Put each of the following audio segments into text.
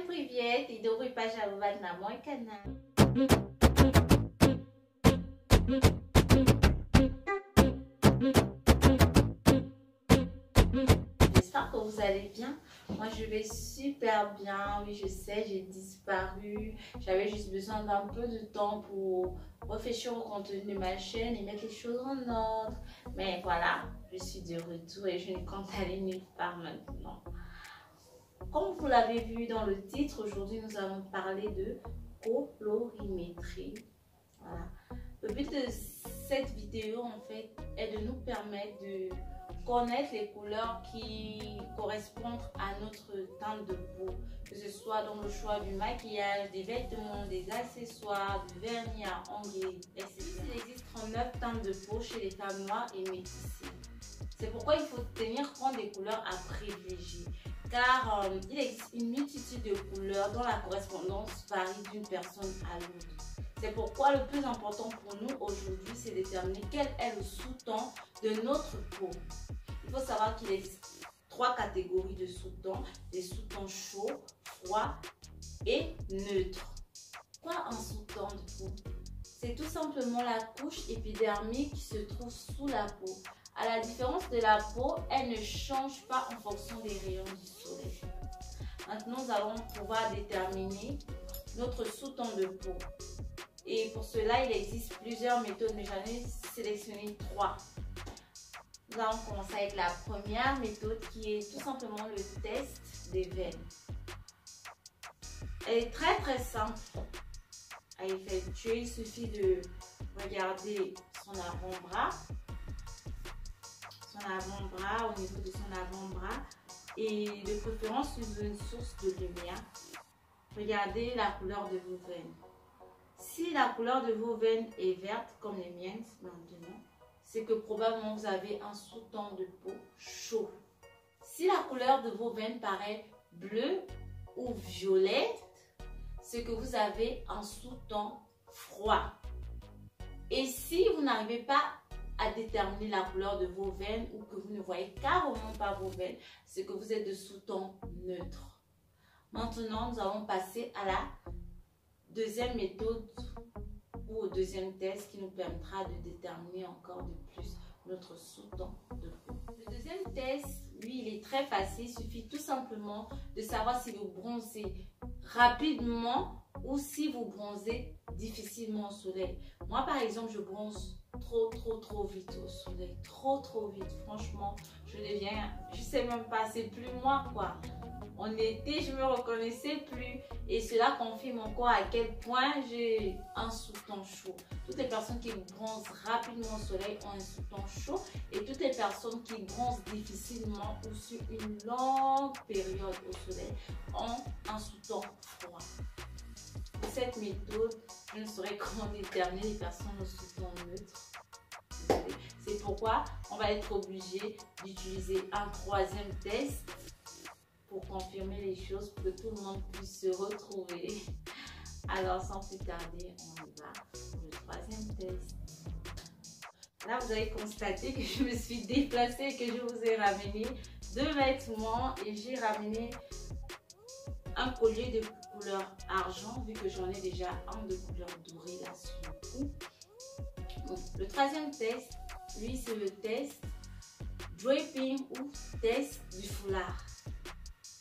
Всем привет и добрый пожаловать на мой канал. J'espère que vous allez bien. Moi je vais super bien. Oui, je sais, j'ai disparu. J'avais juste besoin d'un peu de temps pour réfléchir au contenu de ma chaîne et mettre les choses en ordre. Mais voilà, je suis de retour et je ne compte aller nulle part maintenant. Comme vous l'avez vu dans le titre, aujourd'hui nous allons parler de colorimétrie. Voilà. Le but de cette vidéo en fait est de nous permettre de connaître les couleurs qui correspondent à notre teinte de peau, que ce soit dans le choix du maquillage, des vêtements, des accessoires, du vernis à ongles, etc. Il existe 39 teintes de peau chez les femmes noires et métissées. C'est pourquoi il faut tenir compte des couleurs à privilégier, car il existe une multitude de couleurs dont la correspondance varie d'une personne à l'autre. C'est pourquoi le plus important pour nous aujourd'hui, c'est de déterminer quel est le sous-ton de notre peau. Il faut savoir qu'il existe 3 catégories de sous-tons: les sous-tons chauds, froids et neutres. Quoi un sous-ton de peau? C'est tout simplement la couche épidermique qui se trouve sous la peau. À la différence de la peau, elle ne change pas en fonction des rayons du soleil. Maintenant, nous allons pouvoir déterminer notre sous-ton de peau. Et pour cela, il existe plusieurs méthodes, mais j'en ai sélectionné 3. Nous allons commencer avec la première méthode qui est tout simplement le test des veines. Elle est très simple à effectuer. Il suffit de regarder son avant-bras, au niveau de son avant-bras, et de préférence sous une source de lumière. Regardez la couleur de vos veines. Si la couleur de vos veines est verte comme les miennes maintenant, c'est que probablement vous avez un sous-ton de peau chaud. Si la couleur de vos veines paraît bleue ou violette, c'est que vous avez un sous-ton froid. Et si vous n'arrivez pas à déterminer la couleur de vos veines ou que vous ne voyez carrément pas vos veines, c'est que vous êtes de sous-ton neutre. Maintenant, nous allons passer à la deuxième méthode ou au deuxième test qui nous permettra de déterminer encore de plus notre sous-ton de peau. Le deuxième test, lui, il est très facile. Il suffit tout simplement de savoir si vous bronzez rapidement ou si vous bronzez difficilement au soleil. Moi, par exemple, je bronze trop vite au soleil. Trop vite. Franchement, je sais même pas, c'est plus moi quoi. En été, je me reconnaissais plus et cela confirme encore à quel point j'ai un sous-ton chaud. Toutes les personnes qui bronzent rapidement au soleil ont un sous-ton chaud et toutes les personnes qui bronzent difficilement ou sur une longue période au soleil ont un sous-ton froid. Pour cette méthode, je ne saurais comment déterminer les personnes au sous-ton neutre. C'est pourquoi on va être obligé d'utiliser un troisième test pour confirmer les choses, pour que tout le monde puisse se retrouver. Alors sans plus tarder, on y va pour le troisième test. Là, vous avez constaté que je me suis déplacée et que je vous ai ramené 2 vêtements et j'ai ramené un collier de couleur argent vu que j'en ai déjà un de couleur dorée là sur le cou. Donc, le troisième test, lui, c'est le test draping ou test du foulard.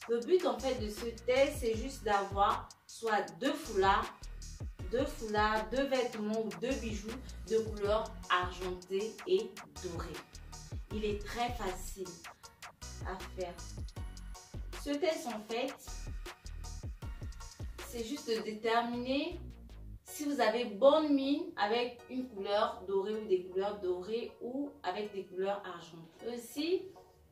Le but en fait de ce test, c'est juste d'avoir soit 2 foulards, 2 vêtements ou 2 bijoux de couleur argentée et dorée. Il est très facile à faire. Ce test en fait, c'est juste de déterminer si vous avez bonne mine avec une couleur dorée ou des couleurs dorées ou avec des couleurs argentées. Aussi,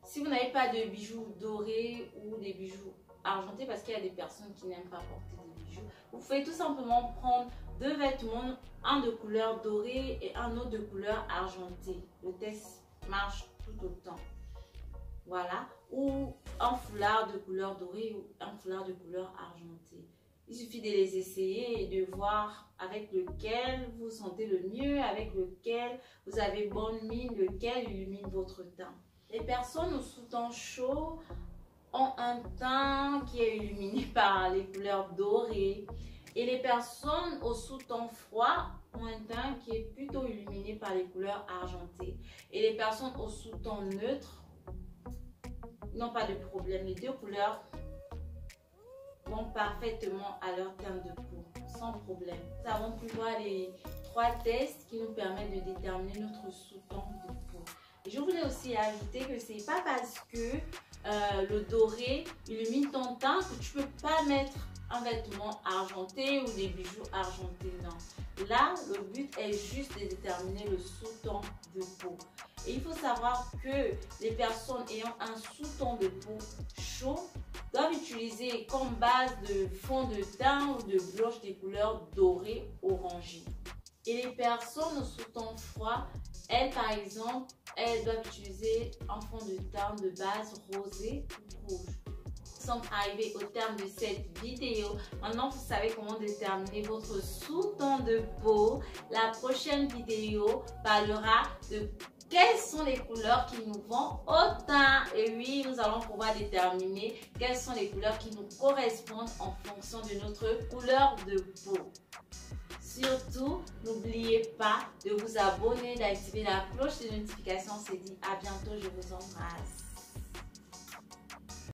si vous n'avez pas de bijoux dorés ou des bijoux argentés, parce qu'il y a des personnes qui n'aiment pas porter des bijoux, vous pouvez tout simplement prendre 2 vêtements, un de couleur dorée et un autre de couleur argentée. Le test marche tout autant. Voilà. Ou un foulard de couleur dorée ou un foulard de couleur argentée. Il suffit de les essayer et de voir avec lequel vous sentez le mieux, avec lequel vous avez bonne mine, lequel illumine votre teint. Les personnes au sous-ton chaud ont un teint qui est illuminé par les couleurs dorées. Et les personnes au sous-ton froid ont un teint qui est plutôt illuminé par les couleurs argentées. Et les personnes au sous-ton neutre n'ont pas de problème. Les deux couleurs vont parfaitement à leur teint de peau, sans problème. Nous avons pu voir les 3 tests qui nous permettent de déterminer notre sous-ton de peau. Et je voulais aussi ajouter que c'est pas parce que le doré illumine ton teint que tu peux pas mettre un vêtement argenté ou des bijoux argentés. Non. Là, le but est juste de déterminer le sous-ton de peau. Et il faut savoir que les personnes ayant un sous-ton de peau chaud doivent utiliser comme base de fond de teint ou de blush des couleurs dorées orangées. Et les personnes au sous-ton froid, elles par exemple, elles doivent utiliser un fond de teint de base rosé ou rouge. Nous sommes arrivés au terme de cette vidéo. Maintenant, vous savez comment déterminer votre sous-ton de peau. La prochaine vidéo parlera de quelles sont les couleurs qui nous vont au teint. Et oui, nous allons pouvoir déterminer quelles sont les couleurs qui nous correspondent en fonction de notre couleur de peau. Surtout, n'oubliez pas de vous abonner, d'activer la cloche de notification. C'est dit, à bientôt, je vous embrasse.